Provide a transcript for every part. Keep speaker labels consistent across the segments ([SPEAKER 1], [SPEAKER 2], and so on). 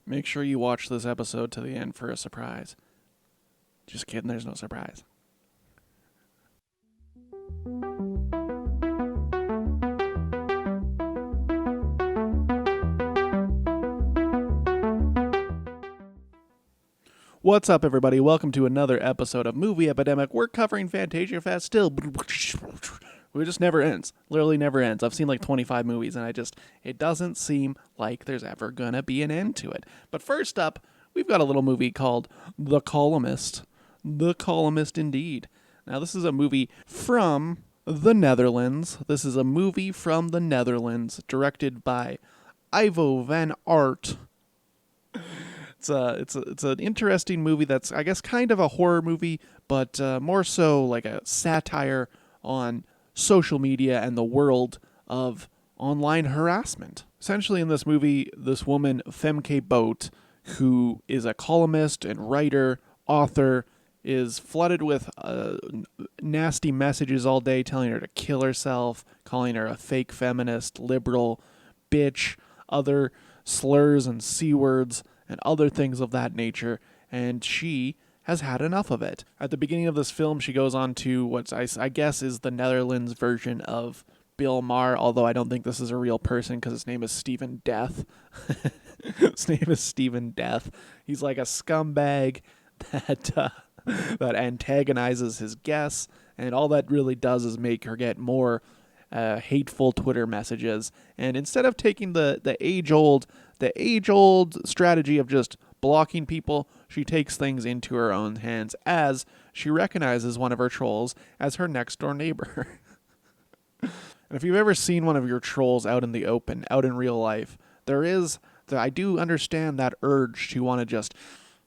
[SPEAKER 1] Make sure you watch this episode to the end for a surprise. Just kidding, there's no surprise. What's up, everybody? Welcome to another episode of Movie Epidemic. We're covering Fantasia fast still. It just never ends. Literally never ends. I've seen like 25 movies, and it doesn't seem like there's ever gonna be an end to it. But first up, we've got a little movie called The Columnist. The Columnist, indeed. Now, this is a movie from the Netherlands. This is a movie from the Netherlands, directed by Ivo van Aert. It's an interesting movie that's, I guess, kind of a horror movie, but more so like a satire on social media and the world of online harassment. Essentially, in this movie, this woman, Femke Boot, who is a columnist and writer, author, is flooded with nasty messages all day telling her to kill herself, calling her a fake feminist, liberal, bitch, other slurs and C words, and other things of that nature, and she has had enough of it. At the beginning of this film, she goes on to what I guess is the Netherlands version of Bill Maher, although I don't think this is a real person because his name is Stephen Death. His name is Stephen Death. He's like a scumbag that antagonizes his guests, and all that really does is make her get more hateful Twitter messages. And instead of taking the age-old strategy of just blocking people, she takes things into her own hands as she recognizes one of her trolls as her next-door neighbor. And if you've ever seen one of your trolls out in the open, out in real life, I do understand that urge to want to just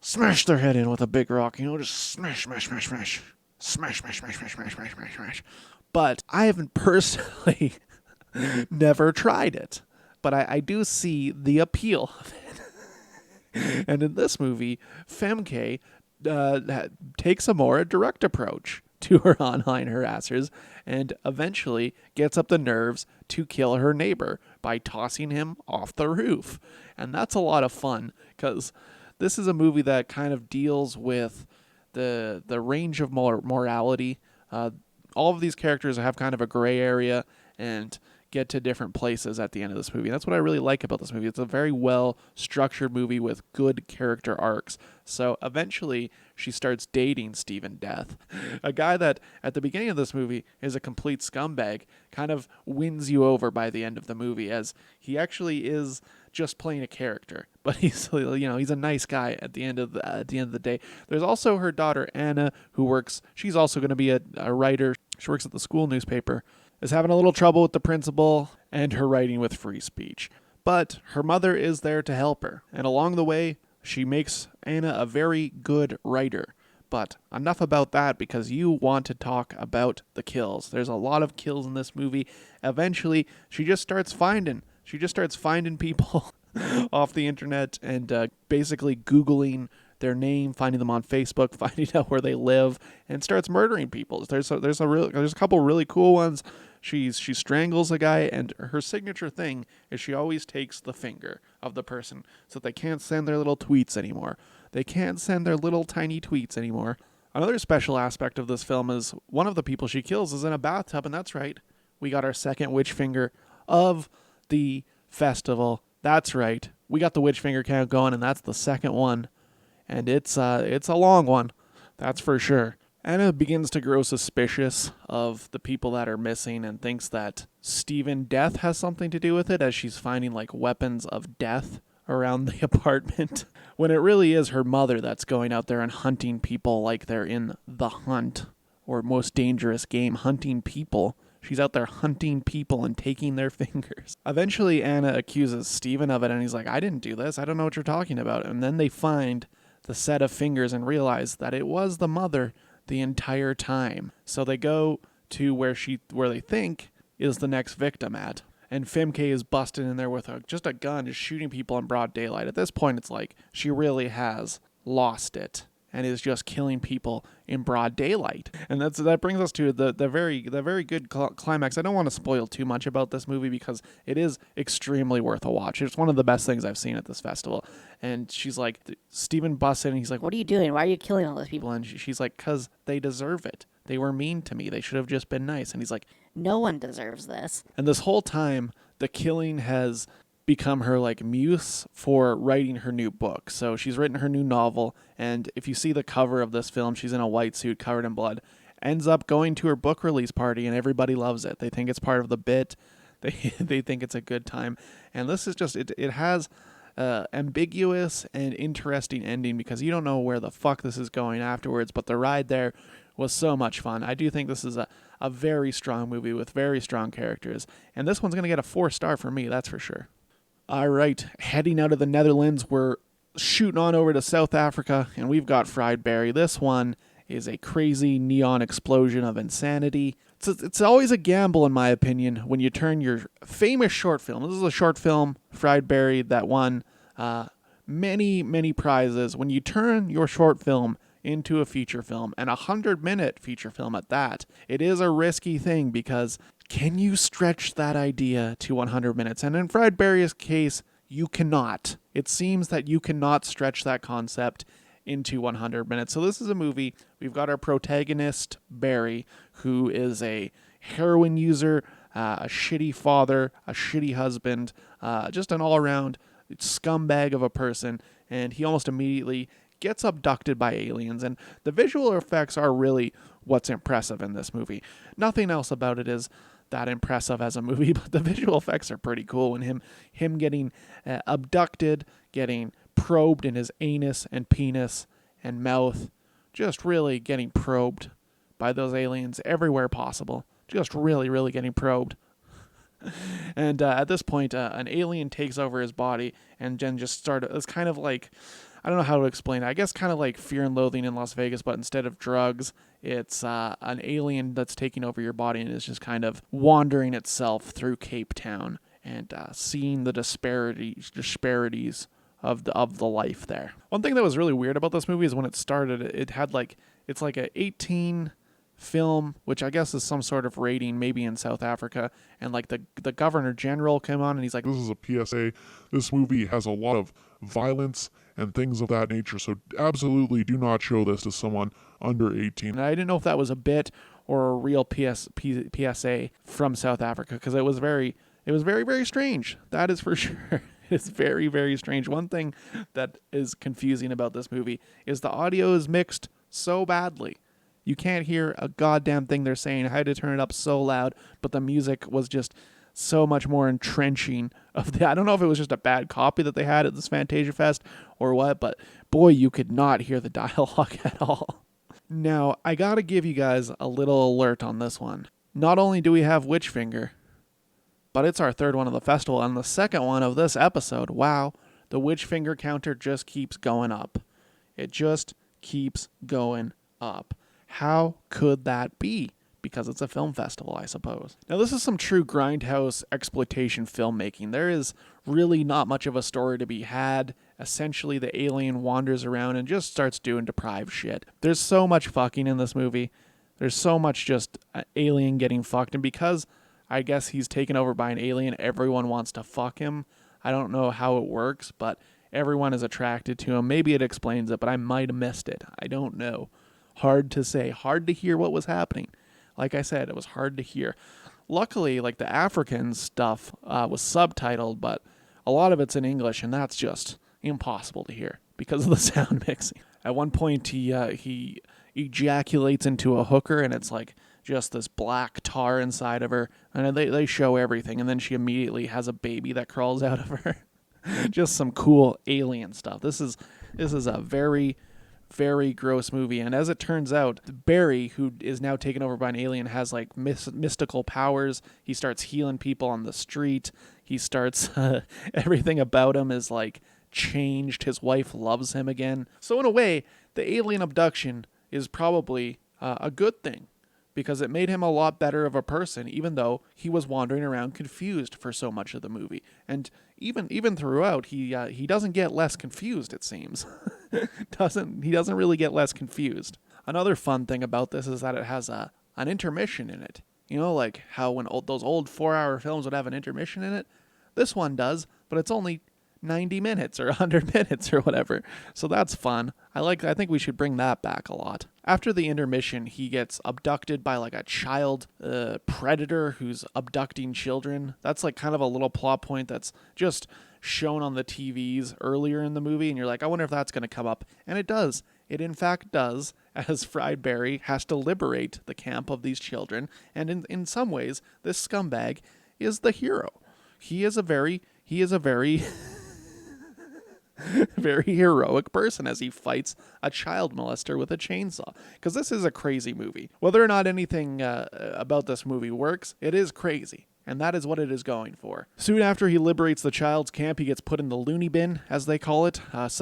[SPEAKER 1] smash their head in with a big rock, just smash, smash, smash, smash, smash, smash, smash, smash, smash, smash, smash, smash. But I haven't personally never tried it. But I do see the appeal of it. And in this movie, Femke takes a more direct approach to her online harassers and eventually gets up the nerves to kill her neighbor by tossing him off the roof. And that's a lot of fun because this is a movie that kind of deals with the range of morality. All of these characters have kind of a gray area and get to different places at the end of this movie. And that's what I really like about this movie. It's a very well-structured movie with good character arcs. So eventually, she starts dating Stephen Death, a guy that, at the beginning of this movie, is a complete scumbag, kind of wins you over by the end of the movie, as he actually is just playing a character. But he's a nice guy at the end of the day. There's also her daughter, Anna, she's also going to be a writer. She works at the school newspaper, is having a little trouble with the principal and her writing with free speech. But her mother is there to help her, and along the way, she makes Anna a very good writer. But enough about that, because you want to talk about the kills. There's a lot of kills in this movie. Eventually, she just starts finding people off the internet and basically Googling their name, finding them on Facebook, finding out where they live, and starts murdering people. There's a couple really cool ones. She strangles a guy, and her signature thing is she always takes the finger of the person so that they can't send their little tweets anymore. They can't send their little tiny tweets anymore. Another special aspect of this film is one of the people she kills is in a bathtub, and that's right. We got our second witch finger of the festival. That's right. We got the witch finger count going, and that's the second one. And it's a long one, that's for sure. Anna begins to grow suspicious of the people that are missing and thinks that Stephen Death has something to do with it, as she's finding like weapons of death around the apartment, when it really is her mother that's going out there and hunting people like they're in The Hunt, or Most Dangerous Game, hunting people. She's out there hunting people and taking their fingers. Eventually, Anna accuses Stephen of it, and he's like, I didn't do this. I don't know what you're talking about. And then they find the set of fingers and realize that it was the mother the entire time. So they go to where they think is the next victim at. And Femke is busted in there with just a gun, just shooting people in broad daylight. At this point, it's like she really has lost it. and is just killing people in broad daylight. And that brings us to the very good climax. I don't want to spoil too much about this movie because it is extremely worth a watch. It's one of the best things I've seen at this festival. And she's like, Stephen busts in and he's like,
[SPEAKER 2] "What are you doing? Why are you killing all those people?"
[SPEAKER 1] And she's like, "'Cause they deserve it. They were mean to me. They should have just been nice." And he's like,
[SPEAKER 2] "No one deserves this."
[SPEAKER 1] And this whole time, the killing has become her like muse for writing her new book. So she's written her new novel, and if you see the cover of this film, she's in a white suit covered in blood, ends up going to her book release party, and everybody loves it. They think it's part of the bit. They think it's a good time. And this is just it has ambiguous and interesting ending because you don't know where the fuck this is going afterwards, but the ride there was so much fun. I do think this is a very strong movie with very strong characters, and this one's going to get a 4-star for me, that's for sure. All right, heading out of the Netherlands, we're shooting on over to South Africa, and we've got Fried Berry. This one is a crazy neon explosion of insanity. It's always a gamble, in my opinion, when you turn your famous short film. This is a short film, Fried Berry, that won many prizes. When you turn your short film into a feature film, and a 100-minute feature film at that, it is a risky thing because can you stretch that idea to 100 minutes? And in Fried Berry's case, you cannot. It seems that you cannot stretch that concept into 100 minutes. So this is a movie. We've got our protagonist, Barry, who is a heroin user, a shitty father, a shitty husband, just an all-around scumbag of a person, and he almost immediately gets abducted by aliens, and the visual effects are really what's impressive in this movie. Nothing else about it is that impressive as a movie, but the visual effects are pretty cool. And him getting abducted, getting probed in his anus and penis and mouth, just really getting probed by those aliens everywhere possible, just really getting probed. And at this point, an alien takes over his body, and Jen just started. It's kind of like, I don't know how to explain it. I guess kind of like Fear and Loathing in Las Vegas, but instead of drugs, it's an alien that's taking over your body and is just kind of wandering itself through Cape Town and seeing the disparities of the life there. One thing that was really weird about this movie is when it started, it had it's like a 18 film, which I guess is some sort of rating, maybe in South Africa, and like the governor general came on and he's like,
[SPEAKER 3] "This is a PSA. This movie has a lot of violence and things of that nature, so absolutely do not show this to someone under 18.
[SPEAKER 1] And I didn't know if that was a bit or a real PSA from South Africa, because it was very strange. That is for sure. It's very strange. One thing that is confusing about this movie is the audio is mixed so badly. You can't hear a goddamn thing they're saying. I had to turn it up so loud, but the music was just so much more entrenching of I don't know if it was just a bad copy that they had at this Fantasia Fest or what, but boy, you could not hear the dialogue at all. Now, I gotta give you guys a little alert on this one. Not only do we have Witchfinger, but it's our third one of the festival, and the second one of this episode. Wow, the Witchfinger counter just keeps going up. It just keeps going up. How could that be? Because it's a film festival, I suppose. Now, this is some true grindhouse exploitation filmmaking. There is really not much of a story to be had. Essentially, the alien wanders around and just starts doing deprived shit. There's so much fucking in this movie. There's so much just alien getting fucked, and because I guess he's taken over by an alien, everyone wants to fuck him. I don't know how it works, but everyone is attracted to him. Maybe it explains it, but I might have missed it. I don't know. Hard to say. Hard to hear what was happening. Like I said, it was hard to hear. Luckily, like the African stuff was subtitled, but a lot of it's in English, and that's just impossible to hear because of the sound mixing. At one point, he ejaculates into a hooker, and it's like just this black tar inside of her, and they show everything, and then she immediately has a baby that crawls out of her. Just some cool alien stuff. This is a very gross movie, and as it turns out, Barry, who is now taken over by an alien, has like mystical powers. He starts healing people on the street. He starts everything about him is like changed. His wife loves him again. So in a way, the alien abduction is probably a good thing. because it made him a lot better of a person, even though he was wandering around confused for so much of the movie. And even throughout, he doesn't get less confused, it seems. He doesn't really get less confused. Another fun thing about this is that it has an intermission in it. You know, like how when those old 4-hour films would have an intermission in it? This one does, but it's only 90 minutes or 100 minutes or whatever. So that's fun. I think we should bring that back a lot. After the intermission, he gets abducted by like a child predator who's abducting children. That's like kind of a little plot point that's just shown on the TVs earlier in the movie, and you're like, I wonder if that's going to come up. And it does. It in fact does, as Friedberry has to liberate the camp of these children. And in some ways, this scumbag is the hero. He is a very very heroic person as he fights a child molester with a chainsaw. Because this is a crazy movie. Whether or not anything about this movie works, it is crazy. And that is what it is going for. Soon after he liberates the child's camp, he gets put in the loony bin, as they call it. The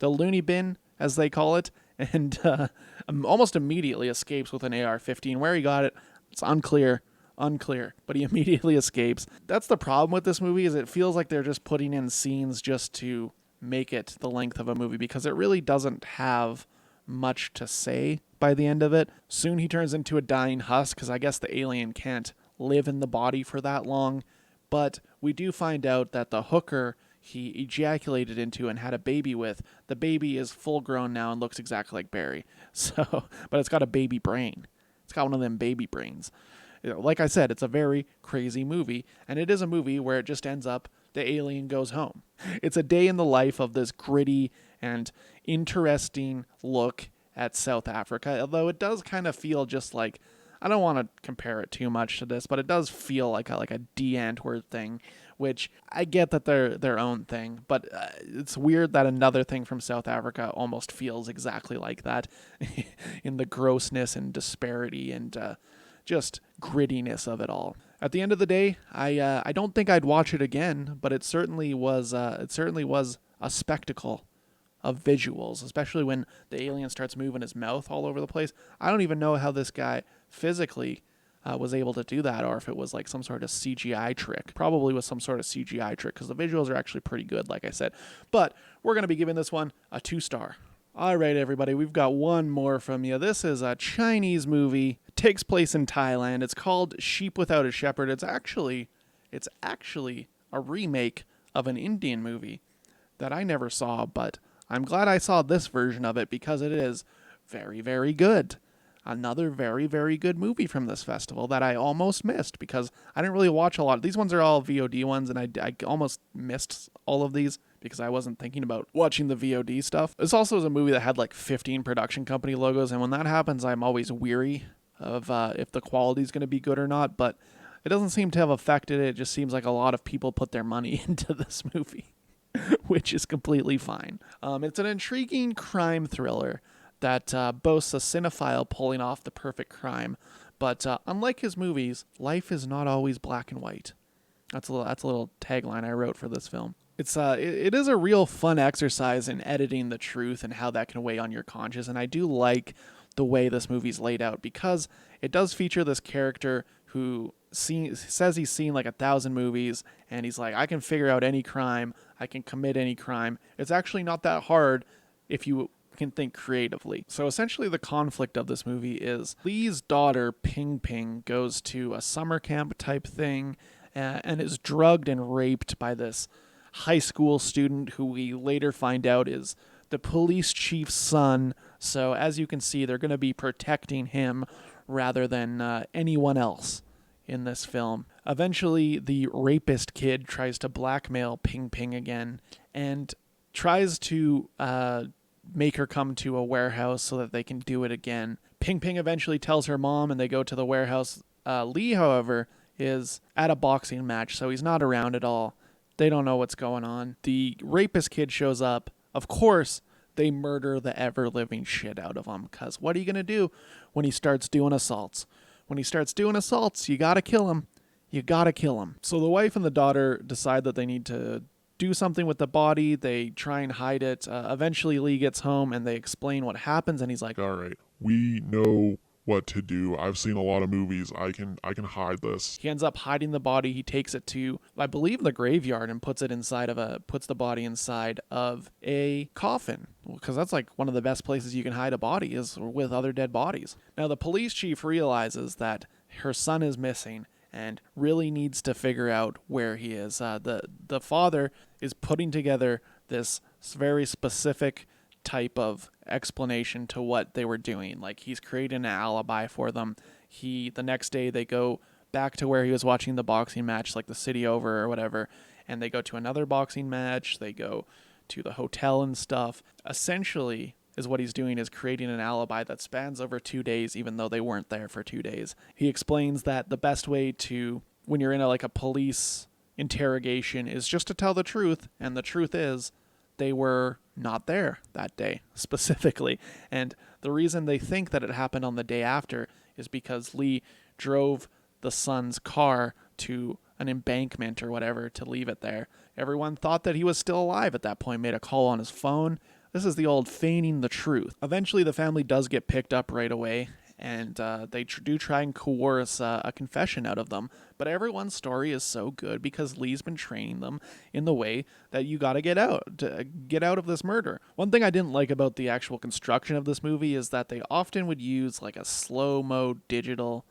[SPEAKER 1] loony bin, as they call it. And almost immediately escapes with an AR-15. Where he got it, it's unclear, but he immediately escapes. That's the problem with this movie, is it feels like they're just putting in scenes just to make it the length of a movie, because it really doesn't have much to say by the end of it. Soon he turns into a dying husk, because I guess the alien can't live in the body for that long. But we do find out that the hooker he ejaculated into and had a baby with, the baby is full grown now and looks exactly like Barry. So, but it's got a baby brain. It's got one of them baby brains. Like I said, it's a very crazy movie, and it is a movie where it just ends up the alien goes home. It's a day in the life of this gritty and interesting look at South Africa, although it does kind of feel just like, I don't want to compare it too much to this, but it does feel like a de-Antwoord thing, which I get that they're their own thing, but it's weird that another thing from South Africa almost feels exactly like that in the grossness and disparity and just grittiness of it all. At the end of the day, I don't think I'd watch it again, but it certainly was a spectacle of visuals, especially when the alien starts moving his mouth all over the place. I don't even know how this guy physically was able to do that, or if it was like some sort of CGI trick. Probably was some sort of CGI trick, because the visuals are actually pretty good, like I said. But we're going to be giving this one a 2-star. All right, everybody, we've got one more from you. This is a Chinese movie. It takes place in Thailand. It's called Sheep Without a Shepherd. It's actually a remake of an Indian movie that I never saw, but I'm glad I saw this version of it because it is very, very good. Another very, very good movie from this festival that I almost missed because I didn't really watch a lot. These ones are all VOD ones, and I almost missed all of these because I wasn't thinking about watching the VOD stuff. This also is a movie that had like 15 production company logos, and when that happens, I'm always weary of if the quality is going to be good or not, but it doesn't seem to have affected it. It just seems like a lot of people put their money into this movie, which is completely fine. It's an intriguing crime thriller that boasts a cinephile pulling off the perfect crime. But unlike his movies, life is not always black and white. That's a little tagline I wrote for this film. It is a real fun exercise in editing the truth and how that can weigh on your conscience. And I do like the way this movie's laid out because it does feature this character who says he's seen like 1,000 movies, and he's like, I can figure out any crime. I can commit any crime. It's actually not that hard if you can think creatively. So essentially the conflict of this movie is Lee's daughter Ping Ping goes to a summer camp type thing and is drugged and raped by this high school student who we later find out is the police chief's son. So as you can see, they're going to be protecting him rather than anyone else in this film. Eventually the rapist kid tries to blackmail Ping Ping again and tries to make her come to a warehouse so that they can do it again. Ping Ping eventually tells her mom and they go to the warehouse. Lee, however, is at a boxing match, so he's not around at all. They don't know what's going on. The rapist kid shows up. Of course, they murder the ever-living shit out of him, because what are you going to do when he starts doing assaults? When he starts doing assaults, you got to kill him. You got to kill him. So the wife and the daughter decide that they need to do something with the body. They try and hide it. Eventually, Lee gets home and they explain what happens, and he's like,
[SPEAKER 3] All right, we know what to do. I've seen a lot of movies. I can hide this.
[SPEAKER 1] he ends up hiding the body. He takes it to, I believe, the graveyard and puts the body inside of a coffin, because that's like one of the best places you can hide a body is with other dead bodies. Now the police chief realizes that her son is missing and really needs to figure out where he is. The father is putting together this very specific type of explanation to what they were doing. Like, he's creating an alibi for them. The next day they go back to where he was watching the boxing match, like the city over or whatever, and they go to another boxing match. They go to the hotel and stuff. Essentially, is what he's doing is creating an alibi that spans over 2 days, even though they weren't there for 2 days. He explains that the best way to, when you're in a police interrogation, is just to tell the truth, and the truth is they were not there that day specifically. And the reason they think that it happened on the day after is because Lee drove the son's car to an embankment or whatever to leave it there. Everyone thought that he was still alive at that point, made a call on his phone. This is the old feigning the truth. Eventually the family does get picked up right away, and they do try and coerce a confession out of them. But everyone's story is so good because Lee's been training them in the way that you got to get out of this murder. One thing I didn't like about the actual construction of this movie is that they often would use like a slow-mo digital,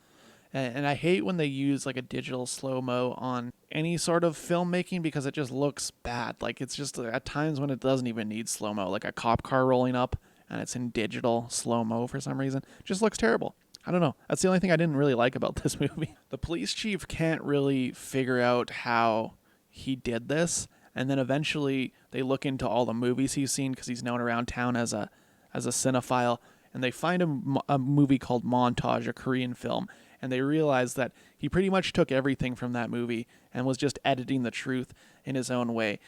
[SPEAKER 1] and I hate when they use like a digital slow-mo on any sort of filmmaking because it just looks bad. Like, it's just at times when it doesn't even need slow-mo, like a cop car rolling up and it's in digital slow-mo for some reason. It just looks terrible. I don't know. That's the only thing I didn't really like about this movie. The police chief can't really figure out how he did this, and then eventually they look into all the movies he's seen because he's known around town as a cinephile, and they find a movie called Montage, a Korean film, and they realize that he pretty much took everything from that movie and was just editing the truth in his own way.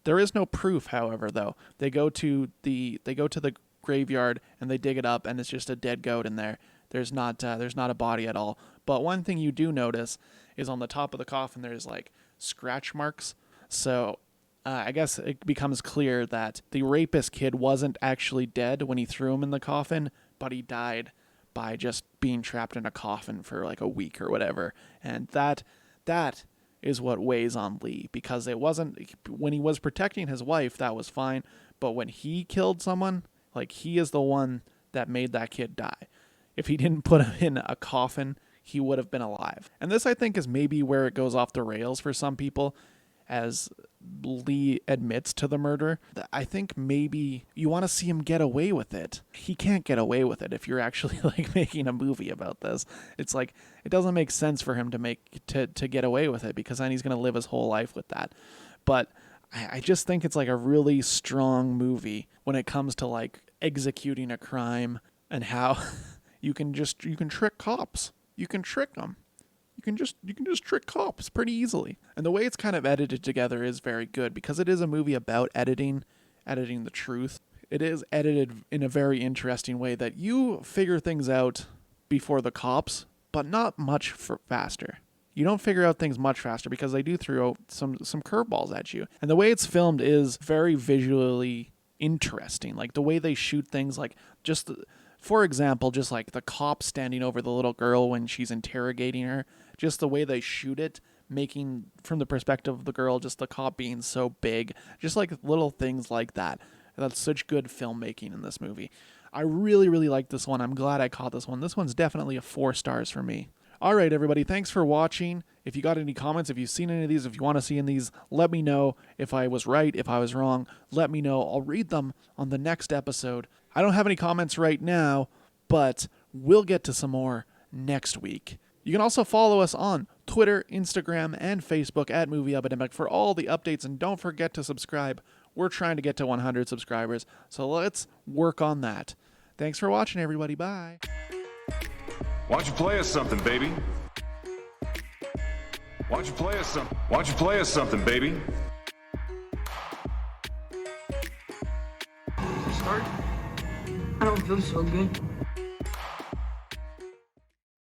[SPEAKER 1] There is no proof, however, though. They go to the graveyard and they dig it up, and it's just a dead goat in there. There's not a body at all. But one thing you do notice is on the top of the coffin there's like scratch marks. So I guess it becomes clear that the rapist kid wasn't actually dead when he threw him in the coffin, but he died by just being trapped in a coffin for like a week or whatever. And that is what weighs on Lee, because it wasn't, when he was protecting his wife, that was fine. But when he killed someone, like, he is the one that made that kid die. If he didn't put him in a coffin, he would have been alive. And this, I think, is maybe where it goes off the rails for some people, as Lee admits to the murder. I think maybe you want to see him get away with it. He can't get away with it if you're actually like making a movie about this. It's like, it doesn't make sense for him to get away with it, because then he's going to live his whole life with that. But I just think it's like a really strong movie when it comes to like executing a crime and how you can trick cops. You can trick them. You can just trick cops pretty easily. And the way it's kind of edited together is very good, because it is a movie about editing the truth. It is edited in a very interesting way that you figure things out before the cops, but not much faster. You don't figure out things much faster because they do throw some curveballs at you. And the way it's filmed is very visually interesting. Like the way they shoot things, like just, for example, just like the cop standing over the little girl when she's interrogating her, just the way they shoot it, making from the perspective of the girl, just the cop being so big, just like little things like that. That's such good filmmaking in this movie. I really, really like this one. I'm glad I caught this one. This one's definitely a 4 stars for me. All right, everybody, thanks for watching. If you got any comments, if you've seen any of these, if you want to see in these, let me know. If I was right, if I was wrong, let me know. I'll read them on the next episode. I don't have any comments right now, but we'll get to some more next week. You can also follow us on Twitter, Instagram, and Facebook at Movie Epidemic for all the updates, and don't forget to subscribe. We're trying to get to 100 subscribers, so let's work on that. Thanks for watching, everybody. Bye.
[SPEAKER 4] Why don't you play us something, baby? Why don't you play us something, baby?
[SPEAKER 5] Start? I don't feel so good.